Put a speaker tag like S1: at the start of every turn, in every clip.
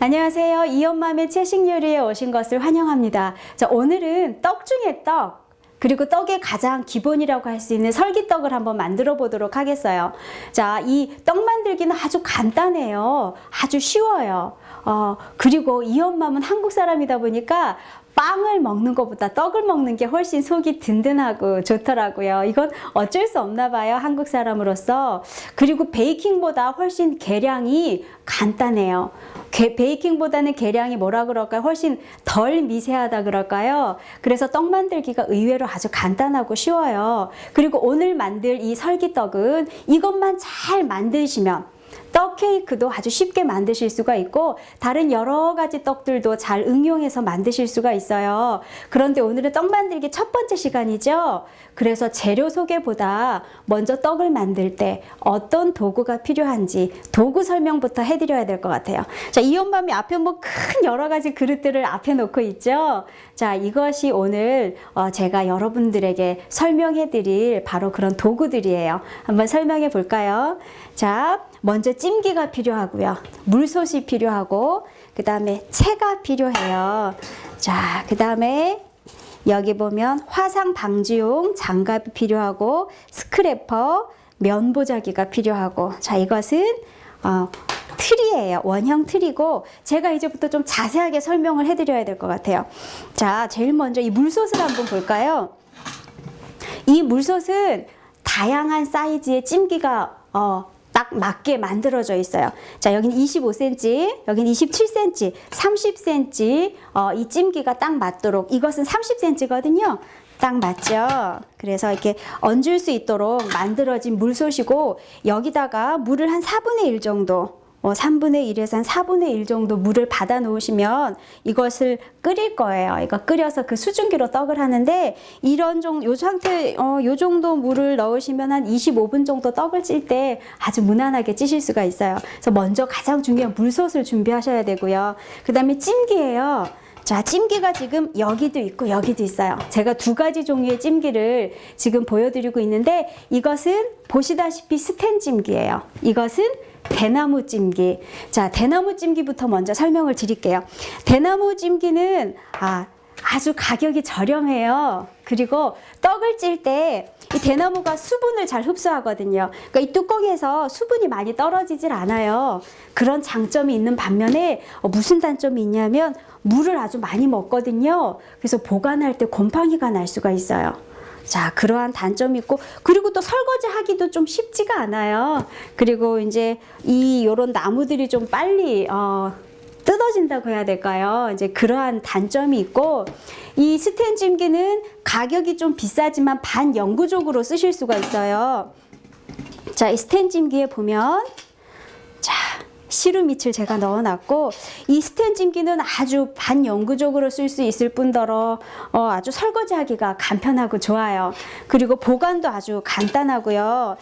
S1: 안녕하세요. 이엄맘의 채식 요리에 오신 것을 환영합니다. 자, 오늘은 떡 중에 떡, 그리고 떡의 가장 기본이라고 할 수 있는 설기떡을 한번 만들어 보도록 하겠어요. 자, 이 떡 만들기는 아주 간단해요. 아주 쉬워요. 그리고 이엄맘은 한국 사람이다 보니까 빵을 먹는 것보다 떡을 먹는 게 훨씬 속이 든든하고 좋더라고요. 이건 어쩔 수 없나 봐요, 한국 사람으로서. 그리고 베이킹보다 훨씬 계량이 간단해요. 베이킹보다는 계량이 뭐라 그럴까요? 훨씬 덜 미세하다 그럴까요? 그래서 떡 만들기가 의외로 아주 간단하고 쉬워요. 그리고 오늘 만들 이 설기떡은 이것만 잘 만드시면 떡 케이크도 아주 쉽게 만드실 수가 있고 다른 여러 가지 떡들도 잘 응용해서 만드실 수가 있어요. 그런데 오늘은 떡 만들기 첫 번째 시간이죠. 그래서 재료 소개보다 먼저 떡을 만들 때 어떤 도구가 필요한지 도구 설명부터 해드려야 될 것 같아요. 자, 이엄맘이 앞에 뭐 큰 여러 가지 그릇들을 앞에 놓고 있죠. 자, 이것이 오늘 제가 여러분들에게 설명해드릴 바로 그런 도구들이에요. 한번 설명해 볼까요? 자, 먼저 찜기가 필요하고요. 물솥이 필요하고 그 다음에 채가 필요해요. 자, 그 다음에 여기 보면 화상 방지용 장갑이 필요하고 스크래퍼, 면보자기가 필요하고 자, 이것은 틀이에요. 원형 틀이고 제가 이제부터 좀 자세하게 설명을 해드려야 될 것 같아요. 자, 제일 먼저 이 물솥을 한번 볼까요? 이 물솥은 다양한 사이즈의 찜기가 딱 맞게 만들어져 있어요. 자, 여기는 25cm, 여기는 27cm, 30cm 이 찜기가 딱 맞도록 이것은 30cm거든요. 딱 맞죠? 그래서 이렇게 얹을 수 있도록 만들어진 물솥이고 여기다가 물을 한 4분의 1 정도 3분의 1에서 한 4분의 1 정도 물을 받아 놓으시면 이것을 끓일 거예요. 이거 끓여서 그 수증기로 떡을 하는데 요 상태, 요 정도 물을 넣으시면 한 25분 정도 떡을 찔 때 아주 무난하게 찌실 수가 있어요. 그래서 먼저 가장 중요한 물솥을 준비하셔야 되고요. 그 다음에 찜기예요. 자, 찜기가 지금 여기도 있고 여기도 있어요. 제가 두 가지 종류의 찜기를 지금 보여드리고 있는데 이것은 보시다시피 스텐 찜기예요. 이것은 대나무 찜기. 자, 대나무 찜기부터 먼저 설명을 드릴게요. 대나무 찜기는 아주 가격이 저렴해요. 그리고 떡을 찔 때 이 대나무가 수분을 잘 흡수하거든요. 그러니까 이 뚜껑에서 수분이 많이 떨어지질 않아요. 그런 장점이 있는 반면에 무슨 단점이 있냐면 물을 아주 많이 먹거든요. 그래서 보관할 때 곰팡이가 날 수가 있어요. 자, 그러한 단점이 있고 그리고 또 설거지 하기도 좀 쉽지가 않아요. 그리고 이제 요런 나무들이 좀 빨리 뜯어진다고 해야 될까요? 이제 그러한 단점이 있고 이 스텐 찜기는 가격이 좀 비싸지만 반영구적으로 쓰실 수가 있어요. 자, 이 스텐 찜기에 보면 자, 시루밑을 제가 넣어놨고 이 스텐 찜기는 아주 반영구적으로 쓸 수 있을 뿐더러 아주 설거지하기가 간편하고 좋아요. 그리고 보관도 아주 간단하고요.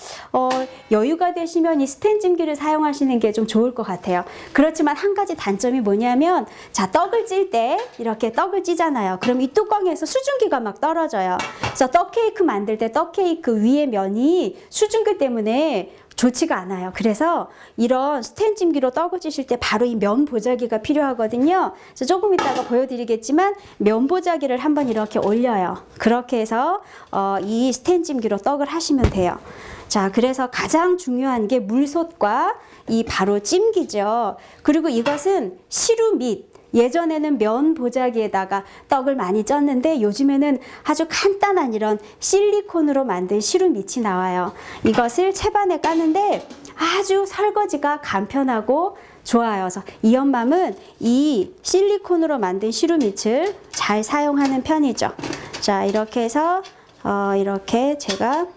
S1: 여유가 되시면 이 스텐 찜기를 사용하시는 게 좀 좋을 것 같아요. 그렇지만 한 가지 단점이 뭐냐면 자, 떡을 찔 때 이렇게 떡을 찌잖아요. 그럼 이 뚜껑에서 수증기가 막 떨어져요. 그래서 떡 케이크 만들 때 떡 케이크 위에 면이 수증기 때문에 좋지가 않아요. 그래서 이런 스텐 찜기로 떡을 찌실 때 바로 이 면 보자기가 필요하거든요. 그래서 조금 이따가 보여드리겠지만 면 보자기를 한번 이렇게 올려요. 그렇게 해서 이 스텐 찜기로 떡을 하시면 돼요. 자, 그래서 가장 중요한 게 물솥과 이 바로 찜기죠. 그리고 이것은 시루밑. 예전에는 면 보자기에다가 떡을 많이 쪘는데 요즘에는 아주 간단한 이런 실리콘으로 만든 시루밑이 나와요. 이것을 채반에 까는데 아주 설거지가 간편하고 좋아요. 그래서 이엄맘은 이 실리콘으로 만든 시루밑을 잘 사용하는 편이죠. 자, 이렇게 해서 이렇게 제가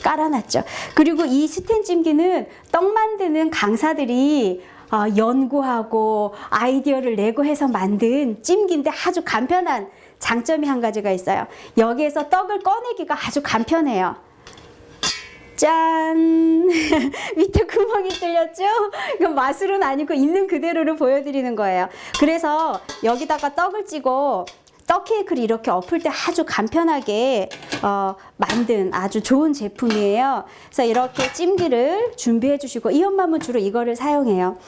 S1: 깔아놨죠. 그리고 이 스텐 찜기는 떡 만드는 강사들이 연구하고 아이디어를 내고 해서 만든 찜기인데 아주 간편한 장점이 한 가지가 있어요. 여기에서 떡을 꺼내기가 아주 간편해요. 짠! 밑에 구멍이 뚫렸죠? 이건 마술은 아니고 있는 그대로를 보여드리는 거예요. 그래서 여기다가 떡을 찌고 떡 케이크를 이렇게 엎을 때 아주 간편하게 만든 아주 좋은 제품이에요. 그래서 이렇게 찜기를 준비해 주시고 이엄맘은 주로 이거를 사용해요.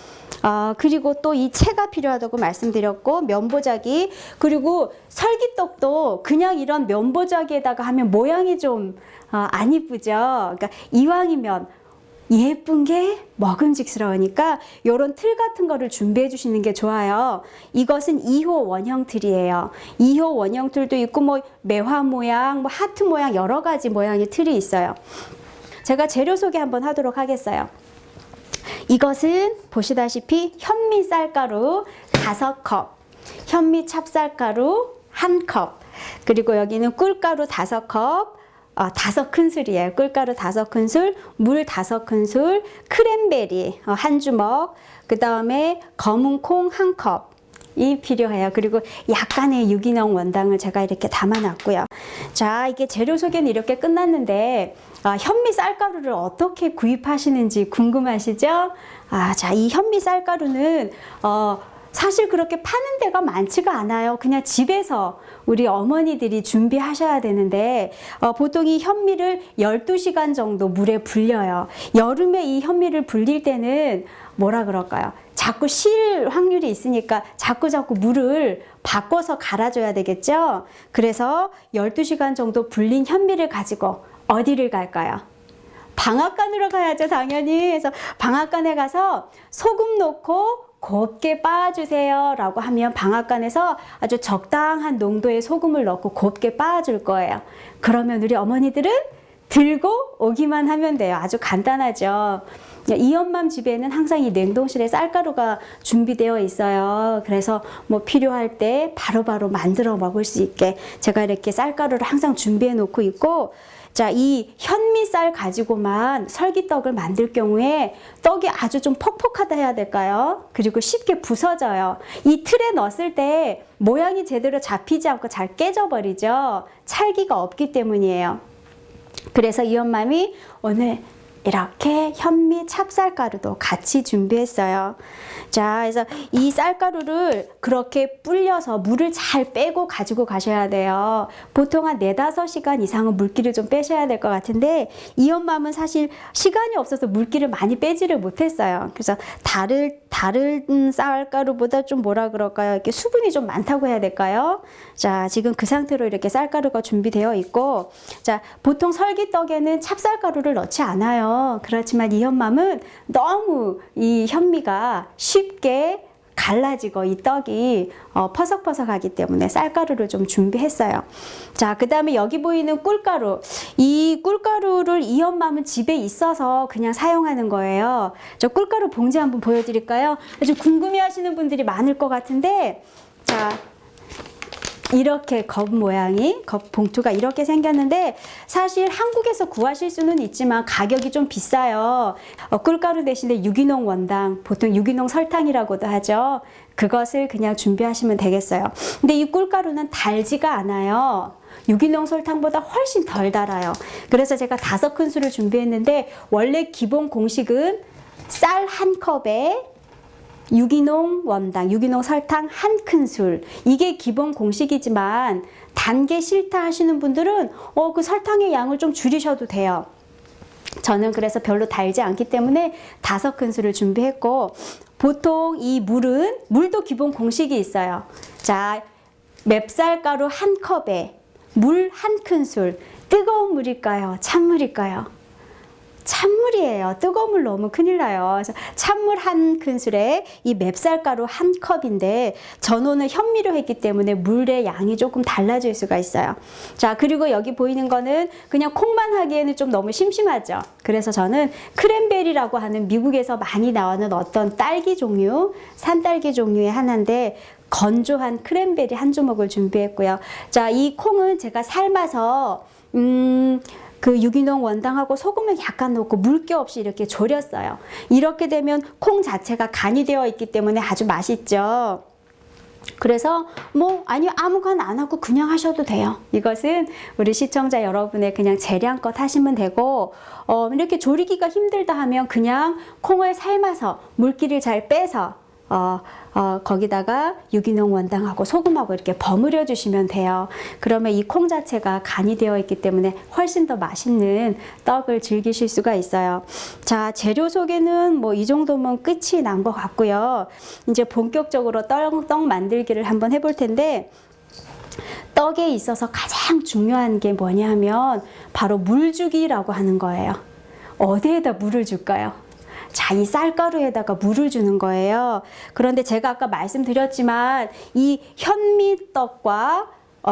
S1: 그리고 또 이 채가 필요하다고 말씀드렸고, 면보자기, 그리고 설기떡도 그냥 이런 면보자기에다가 하면 모양이 좀 안 이쁘죠. 그러니까 이왕이면 예쁜 게 먹음직스러우니까 이런 틀 같은 거를 준비해 주시는 게 좋아요. 이것은 2호 원형 틀이에요. 2호 원형 틀도 있고 뭐 매화 모양, 뭐 하트 모양 여러 가지 모양의 틀이 있어요. 제가 재료 소개 한번 하도록 하겠어요. 이것은 보시다시피 현미 쌀가루 5컵, 현미 찹쌀가루 1컵, 그리고 여기는 꿀가루 5컵, 5큰술이에요. 꿀가루 5큰술, 물 5큰술, 크랜베리 1주먹, 그 다음에 검은 콩 1컵이 필요해요. 그리고 약간의 유기농 원당을 제가 이렇게 담아놨고요. 자, 이게 재료 소개는 이렇게 끝났는데 현미 쌀가루를 어떻게 구입하시는지 궁금하시죠? 자, 이 현미 쌀가루는 사실 그렇게 파는 데가 많지가 않아요. 그냥 집에서 우리 어머니들이 준비하셔야 되는데 보통 이 현미를 12시간 정도 물에 불려요. 여름에 이 현미를 불릴 때는 뭐라 그럴까요? 자꾸 실 확률이 있으니까 자꾸 물을 바꿔서 갈아줘야 되겠죠? 그래서 12시간 정도 불린 현미를 가지고 어디를 갈까요? 방앗간으로 가야죠, 당연히. 그래서 방앗간에 가서 소금 넣고 곱게 빻아주세요 라고 하면 방앗간에서 아주 적당한 농도의 소금을 넣고 곱게 빻아줄 거예요. 그러면 우리 어머니들은 들고 오기만 하면 돼요. 아주 간단하죠. 이 엄마 집에는 항상 이 냉동실에 쌀가루가 준비되어 있어요. 그래서 뭐 필요할 때 바로바로 만들어 먹을 수 있게 제가 이렇게 쌀가루를 항상 준비해 놓고 있고, 자, 이 현미쌀 가지고만 설기떡을 만들 경우에 떡이 아주 좀 퍽퍽하다 해야 될까요? 그리고 쉽게 부서져요. 이 틀에 넣었을 때 모양이 제대로 잡히지 않고 잘 깨져버리죠. 찰기가 없기 때문이에요. 그래서 이 엄마미 오늘 이렇게 현미 찹쌀가루도 같이 준비했어요. 자, 그래서 이 쌀가루를 그렇게 불려서 물을 잘 빼고 가지고 가셔야 돼요. 보통 한 4-5시간 이상은 물기를 좀 빼셔야 될 것 같은데 이 엄마는 사실 시간이 없어서 물기를 많이 빼지를 못했어요. 그래서 다른 쌀가루보다 좀 뭐라 그럴까요? 이렇게 수분이 좀 많다고 해야 될까요? 자, 지금 그 상태로 이렇게 쌀가루가 준비되어 있고, 자, 보통 설기떡에는 찹쌀가루를 넣지 않아요. 그렇지만 이 현맘은 너무 이 현미가 쉽게 갈라지고 이 떡이 퍼석퍼석하기 때문에 쌀가루를 좀 준비했어요. 자, 그 다음에 여기 보이는 꿀가루. 이 꿀가루를 이 엄마는 집에 있어서 그냥 사용하는 거예요. 저 꿀가루 봉지 한번 보여드릴까요? 아주 궁금해 하시는 분들이 많을 것 같은데, 자, 이렇게 컵 모양이, 컵 봉투가 이렇게 생겼는데 사실 한국에서 구하실 수는 있지만 가격이 좀 비싸요. 꿀가루 대신에 유기농 원당, 보통 유기농 설탕이라고도 하죠. 그것을 그냥 준비하시면 되겠어요. 근데 이 꿀가루는 달지가 않아요. 유기농 설탕보다 훨씬 덜 달아요. 그래서 제가 5큰술을 준비했는데 원래 기본 공식은 쌀 1컵에 유기농 원당, 유기농 설탕 1큰술, 이게 기본 공식이지만 단 게 싫다 하시는 분들은 그 설탕의 양을 좀 줄이셔도 돼요. 저는 그래서 별로 달지 않기 때문에 5큰술을 준비했고, 보통 이 물도 기본 공식이 있어요. 자, 맵쌀가루 1컵에 물 1큰술, 뜨거운 물일까요? 찬물일까요? 찬물이에요. 뜨거운 물 넣으면 큰일 나요. 그래서 찬물 1큰술에 이 맵쌀가루 1컵인데 전원을 현미로 했기 때문에 물의 양이 조금 달라질 수가 있어요. 자, 그리고 여기 보이는 거는 그냥 콩만 하기에는 좀 너무 심심하죠. 그래서 저는 크랜베리라고 하는 미국에서 많이 나오는 어떤 딸기 종류, 산딸기 종류의 하나인데 건조한 크랜베리 1주먹을 준비했고요. 자, 이 콩은 제가 삶아서 그 유기농 원당하고 소금을 약간 넣고 물기 없이 이렇게 졸였어요. 이렇게 되면 콩 자체가 간이 되어 있기 때문에 아주 맛있죠. 그래서 아니요, 아무거나 안 하고 그냥 하셔도 돼요. 이것은 우리 시청자 여러분의 그냥 재량껏 하시면 되고, 이렇게 졸이기가 힘들다 하면 그냥 콩을 삶아서 물기를 잘 빼서 거기다가 유기농 원당하고 소금하고 이렇게 버무려 주시면 돼요. 그러면 이 콩 자체가 간이 되어 있기 때문에 훨씬 더 맛있는 떡을 즐기실 수가 있어요. 자, 재료 소개는 뭐 이 정도면 끝이 난 것 같고요. 이제 본격적으로 떡 만들기를 한번 해볼 텐데, 떡에 있어서 가장 중요한 게 뭐냐면 바로 물주기라고 하는 거예요. 어디에다 물을 줄까요? 자, 이 쌀가루에다가 물을 주는 거예요. 그런데 제가 아까 말씀드렸지만 이 현미떡과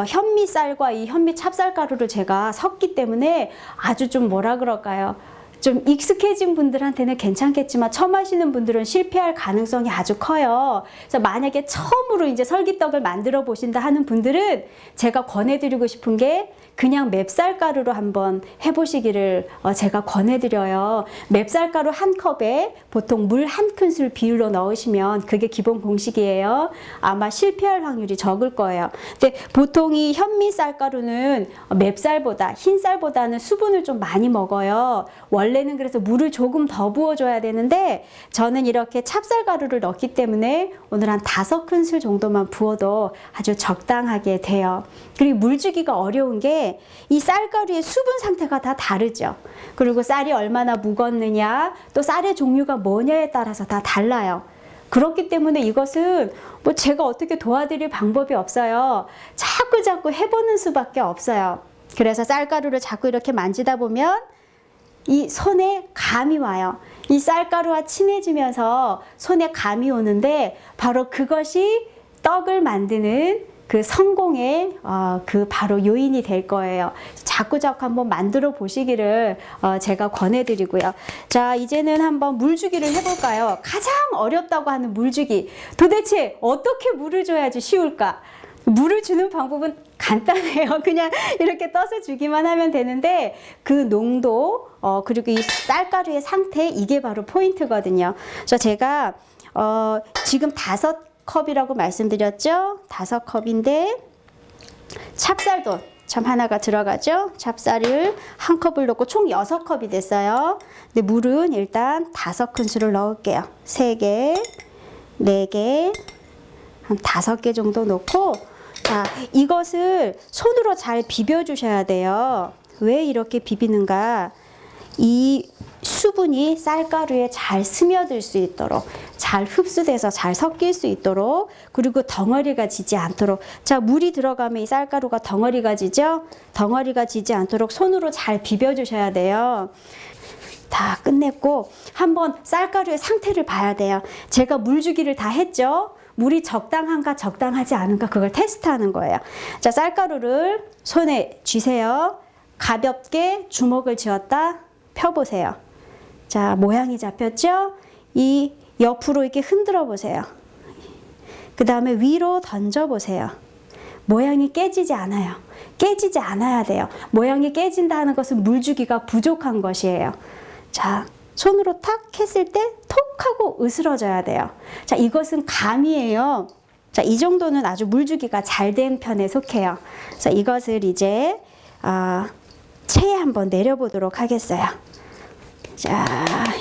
S1: 현미쌀과 이 현미 찹쌀가루를 제가 섞기 때문에 아주 좀 뭐라 그럴까요? 좀 익숙해진 분들한테는 괜찮겠지만 처음 하시는 분들은 실패할 가능성이 아주 커요. 그래서 만약에 처음으로 이제 설기떡을 만들어 보신다 하는 분들은 제가 권해드리고 싶은 게 그냥 맵쌀가루로 한번 해보시기를 제가 권해드려요. 맵쌀가루 한 컵에 보통 물 한 큰술 비율로 넣으시면 그게 기본 공식이에요. 아마 실패할 확률이 적을 거예요. 근데 보통 이 현미쌀가루는 맵쌀보다 흰쌀보다는 수분을 좀 많이 먹어요. 원래는 그래서 물을 조금 더 부어줘야 되는데 저는 이렇게 찹쌀가루를 넣기 때문에 오늘 한 5큰술 정도만 부어도 아주 적당하게 돼요. 그리고 물주기가 어려운 게 이 쌀가루의 수분 상태가 다 다르죠. 그리고 쌀이 얼마나 묵었느냐, 또 쌀의 종류가 뭐냐에 따라서 다 달라요. 그렇기 때문에 이것은 뭐 제가 어떻게 도와드릴 방법이 없어요. 자꾸 해보는 수밖에 없어요. 그래서 쌀가루를 자꾸 이렇게 만지다 보면 이 손에 감이 와요. 이 쌀가루와 친해지면서 손에 감이 오는데 바로 그것이 떡을 만드는 그 성공의 그 바로 요인이 될 거예요. 자꾸 한번 만들어 보시기를 제가 권해드리고요. 자, 이제는 한번 물주기를 해볼까요? 가장 어렵다고 하는 물주기. 도대체 어떻게 물을 줘야지 쉬울까? 물을 주는 방법은 간단해요. 그냥 이렇게 떠서 주기만 하면 되는데 그 농도 그리고 이 쌀가루의 상태, 이게 바로 포인트거든요. 그래서 제가 지금 5컵이라고 말씀드렸죠? 5컵인데 찹쌀도 참 하나가 들어가죠? 찹쌀을 한 컵을 넣고 총 6컵이 됐어요. 근데 물은 일단 5큰술을 넣을게요. 3개, 4개, 한 5개 정도 넣고, 자, 이것을 손으로 잘 비벼 주셔야 돼요. 왜 이렇게 비비는가? 이 수분이 쌀가루에 잘 스며들 수 있도록, 잘 흡수돼서 잘 섞일 수 있도록, 그리고 덩어리가 지지 않도록. 자, 물이 들어가면 이 쌀가루가 덩어리가 지죠? 덩어리가 지지 않도록 손으로 잘 비벼 주셔야 돼요. 다 끝냈고 한번 쌀가루의 상태를 봐야 돼요. 제가 물주기를 다 했죠? 물이 적당한가 적당하지 않은가 그걸 테스트하는 거예요. 자, 쌀가루를 손에 쥐세요. 가볍게 주먹을 쥐었다 펴보세요. 자, 모양이 잡혔죠? 이 옆으로 이렇게 흔들어 보세요. 그 다음에 위로 던져 보세요. 모양이 깨지지 않아요. 깨지지 않아야 돼요. 모양이 깨진다는 것은 물주기가 부족한 것이에요. 자, 손으로 탁 했을 때 톡 하고 으스러져야 돼요. 자, 이것은 감이에요. 자, 이 정도는 아주 물주기가 잘 된 편에 속해요. 자, 이것을 이제 체에 한번 내려보도록 하겠어요. 자,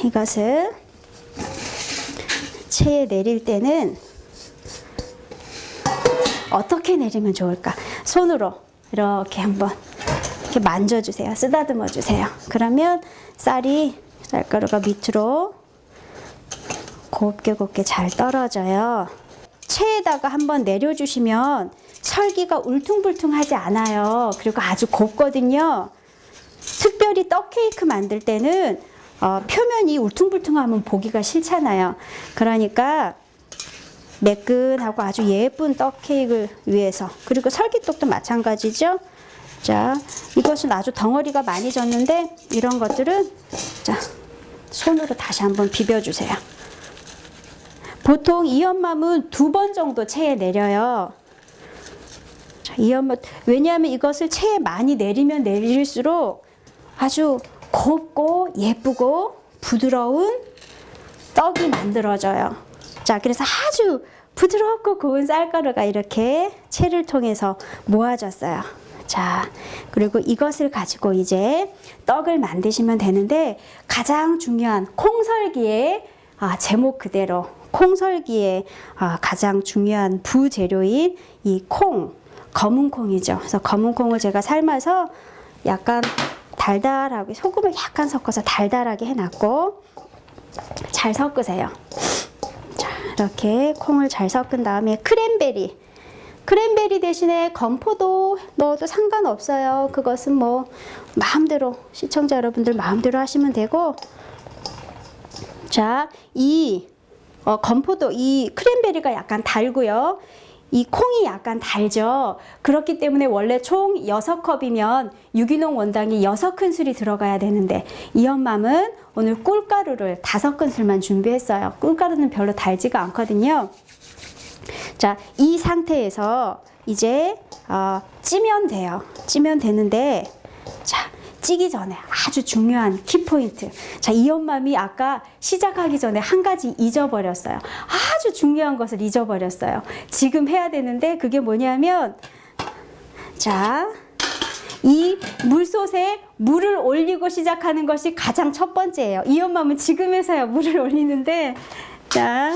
S1: 이것을 체에 내릴 때는 어떻게 내리면 좋을까? 손으로 이렇게 한번 이렇게 만져주세요. 쓰다듬어 주세요. 그러면 쌀가루가 밑으로 곱게 잘 떨어져요. 체에다가 한번 내려주시면 설기가 울퉁불퉁하지 않아요. 그리고 아주 곱거든요. 특별히 떡 케이크 만들 때는 표면이 울퉁불퉁하면 보기가 싫잖아요. 그러니까 매끈하고 아주 예쁜 떡 케이크를 위해서, 그리고 설기떡도 마찬가지죠. 자, 이것은 아주 덩어리가 많이 졌는데 이런 것들은 자, 손으로 다시 한번 비벼주세요. 보통 이연맘은 2번 정도 체에 내려요. 자, 이연맘, 왜냐하면 이것을 체에 많이 내리면 내릴수록 아주 곱고 예쁘고 부드러운 떡이 만들어져요. 자, 그래서 아주 부드럽고 고운 쌀가루가 이렇게 체를 통해서 모아졌어요. 자, 그리고 이것을 가지고 이제 떡을 만드시면 되는데 가장 중요한 콩설기의 제목 그대로 콩설기에 가장 중요한 부재료인 이 콩, 검은 콩이죠. 그래서 검은 콩을 제가 삶아서 약간 달달하게 소금을 약간 섞어서 달달하게 해놨고, 잘 섞으세요. 자, 이렇게 콩을 잘 섞은 다음에 크랜베리 대신에 건포도 넣어도 상관없어요. 그것은 뭐 마음대로, 시청자 여러분들 마음대로 하시면 되고, 자, 이 건포도, 이 크랜베리가 약간 달고요. 이 콩이 약간 달죠. 그렇기 때문에 원래 총 6컵이면 유기농 원당이 6큰술이 들어가야 되는데, 이 엄맘은 오늘 꿀가루를 5큰술만 준비했어요. 꿀가루는 별로 달지가 않거든요. 자, 이 상태에서 이제 찌면 돼요. 찌면 되는데, 자, 찌기 전에 아주 중요한 키포인트. 자, 이 엄맘이 아까 시작하기 전에 한 가지 잊어버렸어요. 아주 중요한 것을 잊어버렸어요. 지금 해야 되는데 그게 뭐냐면, 자, 이 물솥에 물을 올리고 시작하는 것이 가장 첫 번째예요. 이 엄맘은 지금에서야 물을 올리는데, 자,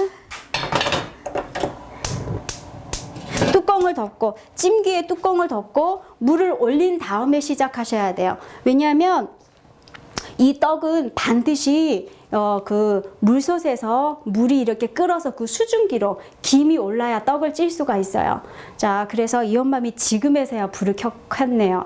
S1: 뚜껑을 덮고, 찜기에 뚜껑을 덮고 물을 올린 다음에 시작하셔야 돼요. 왜냐하면 이 떡은 반드시 그 물솥에서 물이 이렇게 끓어서 그 수증기로 김이 올라야 떡을 찔 수가 있어요. 자, 그래서 이 엄맘이 지금에서야 불을 켰네요.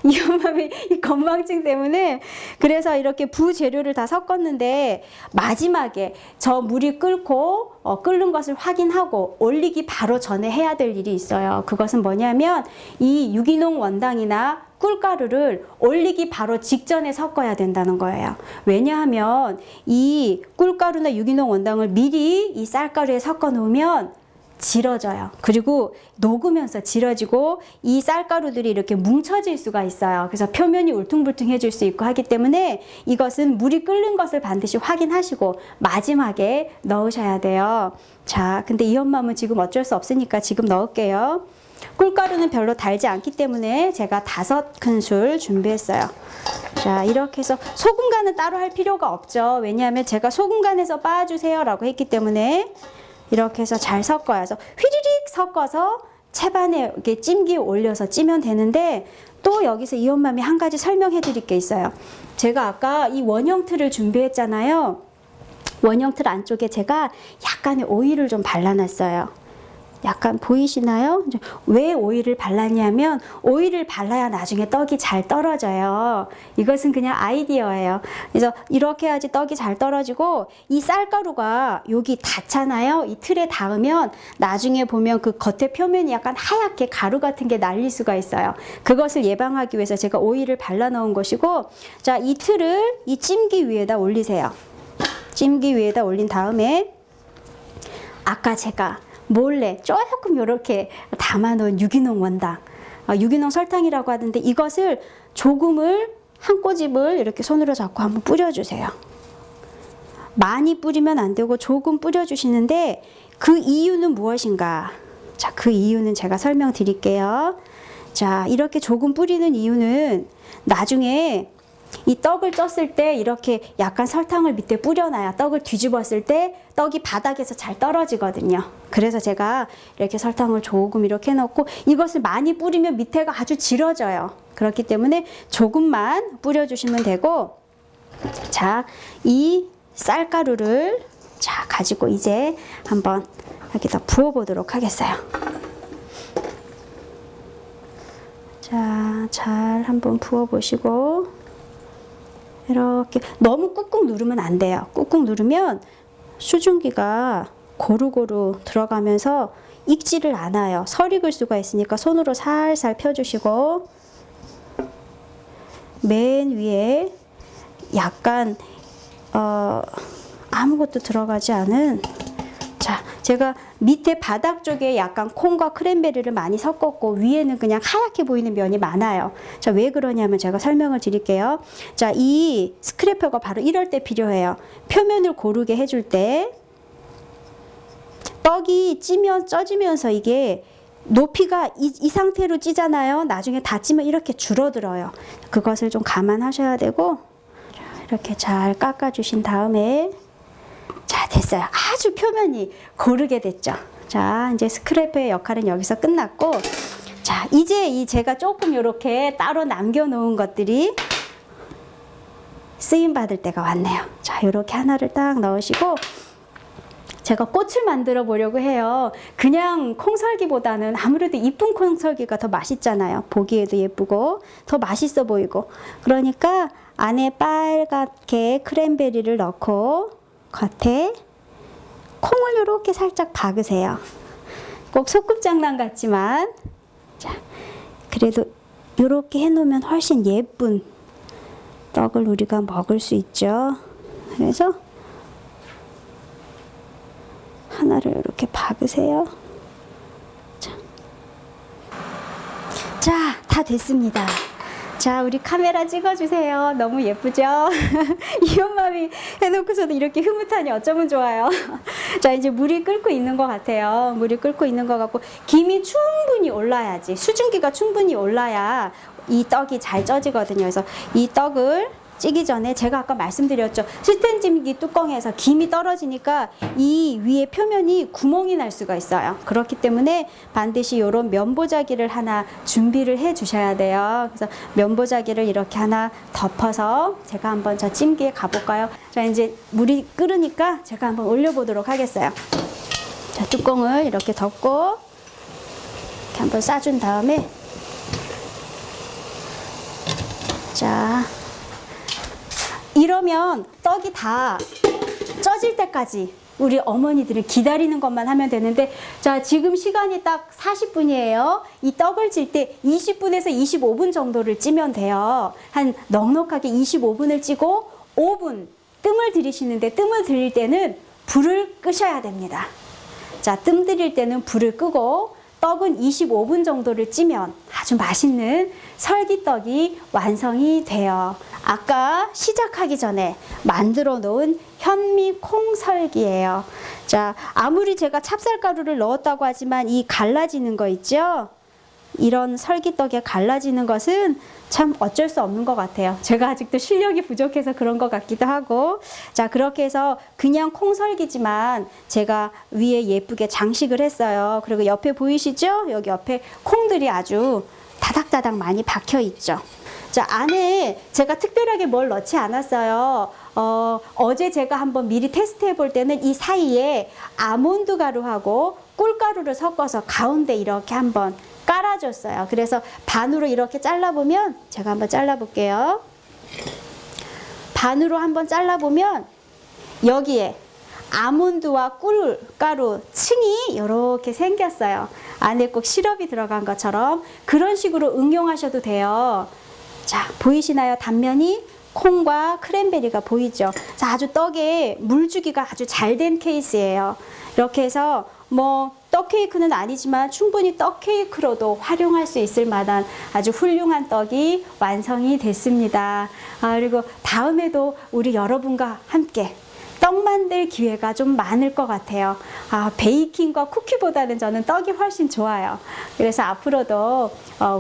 S1: 이 엄맘이 이 건망증 때문에. 그래서 이렇게 부재료를 다 섞었는데, 마지막에 저 물이 끓고 끓는 것을 확인하고 올리기 바로 전에 해야 될 일이 있어요. 그것은 뭐냐면, 이 유기농 원당이나 꿀가루를 올리기 바로 직전에 섞어야 된다는 거예요. 왜냐하면 이 꿀가루나 유기농 원당을 미리 이 쌀가루에 섞어 놓으면 질어져요. 그리고 녹으면서 질어지고 이 쌀가루들이 이렇게 뭉쳐질 수가 있어요. 그래서 표면이 울퉁불퉁해질 수 있고 하기 때문에 이것은 물이 끓는 것을 반드시 확인하시고 마지막에 넣으셔야 돼요. 자, 근데 이 엄마는 지금 어쩔 수 없으니까 지금 넣을게요. 꿀가루는 별로 달지 않기 때문에 제가 5큰술 준비했어요. 자, 이렇게 해서 소금 간은 따로 할 필요가 없죠. 왜냐하면 제가 소금 간에서 빻아주세요 라고 했기 때문에 이렇게 해서 잘 섞어야죠. 휘리릭 섞어서 채반에 이렇게 찜기에 올려서 찌면 되는데, 또 여기서 이 엄맘이 한 가지 설명해 드릴 게 있어요. 제가 아까 이 원형 틀을 준비했잖아요. 원형 틀 안쪽에 제가 약간의 오일을 좀 발라놨어요. 약간 보이시나요? 왜 오일을 발랐냐면, 오일을 발라야 나중에 떡이 잘 떨어져요. 이것은 그냥 아이디어예요. 그래서 이렇게 해야지 떡이 잘 떨어지고, 이 쌀가루가 여기 닿잖아요. 이 틀에 닿으면 나중에 보면 그 겉에 표면이 약간 하얗게 가루 같은 게 날릴 수가 있어요. 그것을 예방하기 위해서 제가 오일을 발라 놓은 것이고, 자, 이 틀을 이 찜기 위에다 올리세요. 찜기 위에다 올린 다음에 아까 제가 몰래 조금 이렇게 담아놓은 유기농 원당, 유기농 설탕이라고 하던데, 이것을 조금을 한 꼬집을 이렇게 손으로 잡고 한번 뿌려주세요. 많이 뿌리면 안 되고 조금 뿌려주시는데, 그 이유는 무엇인가? 자, 그 이유는 제가 설명드릴게요. 자, 이렇게 조금 뿌리는 이유는 나중에 이 떡을 쪘을 때 이렇게 약간 설탕을 밑에 뿌려놔야 떡을 뒤집었을 때 떡이 바닥에서 잘 떨어지거든요. 그래서 제가 이렇게 설탕을 조금 이렇게 넣고, 이것을 많이 뿌리면 밑에가 아주 질어져요. 그렇기 때문에 조금만 뿌려주시면 되고, 자, 이 쌀가루를 자 가지고 이제 한번 여기다 부어보도록 하겠어요. 자, 잘 한번 부어보시고, 이렇게 너무 꾹꾹 누르면 안 돼요. 꾹꾹 누르면 수증기가 고루고루 들어가면서 익지를 않아요. 설익을 수가 있으니까 손으로 살살 펴주시고, 맨 위에 약간 아무것도 들어가지 않은, 자, 제가 밑에 바닥 쪽에 약간 콩과 크랜베리를 많이 섞었고, 위에는 그냥 하얗게 보이는 면이 많아요. 자, 왜 그러냐면 제가 설명을 드릴게요. 자, 이 스크래퍼가 바로 이럴 때 필요해요. 표면을 고르게 해줄 때 떡이 쪄지면서 이게 높이가 이 상태로 찌잖아요. 나중에 다 찌면 이렇게 줄어들어요. 그것을 좀 감안하셔야 되고, 이렇게 잘 깎아주신 다음에, 자, 됐어요. 아주 표면이 고르게 됐죠. 자, 이제 스크래퍼의 역할은 여기서 끝났고, 자, 이제 제가 조금 이렇게 따로 남겨놓은 것들이 쓰임 받을 때가 왔네요. 자, 이렇게 하나를 딱 넣으시고, 제가 꽃을 만들어 보려고 해요. 그냥 콩설기보다는 아무래도 이쁜 콩설기가 더 맛있잖아요. 보기에도 예쁘고 더 맛있어 보이고. 그러니까 안에 빨갛게 크랜베리를 넣고 겉에 콩을 이렇게 살짝 박으세요. 꼭 소꿉장난 같지만, 자, 그래도 이렇게 해놓으면 훨씬 예쁜 떡을 우리가 먹을 수 있죠. 그래서 하나를 이렇게 박으세요. 자, 다 됐습니다. 자, 우리 카메라 찍어주세요. 너무 예쁘죠? 이 엄마미 해놓고서도 이렇게 흐뭇하니 어쩌면 좋아요. 자, 이제 물이 끓고 있는 것 같아요. 물이 끓고 있는 것 같고, 김이 충분히 올라야지, 수증기가 충분히 올라야 이 떡이 잘 쪄지거든요. 그래서 이 떡을 찌기 전에 제가 아까 말씀드렸죠. 스텐찜기 뚜껑에서 김이 떨어지니까 이 위에 표면이 구멍이 날 수가 있어요. 그렇기 때문에 반드시 이런 면보자기를 하나 준비를 해 주셔야 돼요. 그래서 면보자기를 이렇게 하나 덮어서 제가 한번 저 찜기에 가볼까요? 자, 이제 물이 끓으니까 제가 한번 올려보도록 하겠어요. 자, 뚜껑을 이렇게 덮고 이렇게 한번 싸준 다음에, 자, 이러면 떡이 다 쪄질 때까지 우리 어머니들은 기다리는 것만 하면 되는데, 자, 지금 시간이 딱 40분이에요. 이 떡을 찔 때 20분에서 25분 정도를 찌면 돼요. 한 넉넉하게 25분을 찌고 5분 뜸을 들이시는데, 뜸을 들일 때는 불을 끄셔야 됩니다. 자, 뜸 들일 때는 불을 끄고 떡은 25분 정도를 찌면 아주 맛있는 설기떡이 완성이 돼요. 아까 시작하기 전에 만들어 놓은 현미 콩설기예요. 자, 아무리 제가 찹쌀가루를 넣었다고 하지만 이 갈라지는 거 있죠? 이런 설기떡에 갈라지는 것은 참 어쩔 수 없는 것 같아요. 제가 아직도 실력이 부족해서 그런 것 같기도 하고. 자, 그렇게 해서 그냥 콩설기지만 제가 위에 예쁘게 장식을 했어요. 그리고 옆에 보이시죠? 여기 옆에 콩들이 아주 다닥다닥 많이 박혀 있죠. 자, 안에 제가 특별하게 뭘 넣지 않았어요. 어제 제가 한번 미리 테스트 해볼 때는 이 사이에 아몬드 가루하고 꿀가루를 섞어서 가운데 이렇게 한번 깔아줬어요. 그래서 반으로 이렇게 잘라보면, 제가 한번 잘라볼게요. 반으로 한번 잘라보면 여기에 아몬드와 꿀가루 층이 이렇게 생겼어요. 안에 꼭 시럽이 들어간 것처럼 그런 식으로 응용하셔도 돼요. 자, 보이시나요? 단면이 콩과 크랜베리가 보이죠? 자, 아주 떡에 물주기가 아주 잘 된 케이스예요. 이렇게 해서 뭐 떡 케이크는 아니지만 충분히 떡 케이크로도 활용할 수 있을 만한 아주 훌륭한 떡이 완성이 됐습니다. 그리고 다음에도 우리 여러분과 함께 떡 만들 기회가 좀 많을 것 같아요. 베이킹과 쿠키보다는 저는 떡이 훨씬 좋아요. 그래서 앞으로도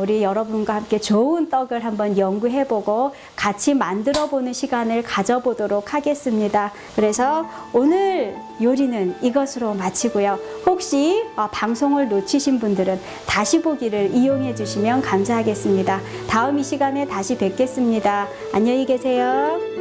S1: 우리 여러분과 함께 좋은 떡을 한번 연구해보고 같이 만들어보는 시간을 가져보도록 하겠습니다. 그래서 오늘 요리는 이것으로 마치고요. 혹시 방송을 놓치신 분들은 다시 보기를 이용해 주시면 감사하겠습니다. 다음 이 시간에 다시 뵙겠습니다. 안녕히 계세요.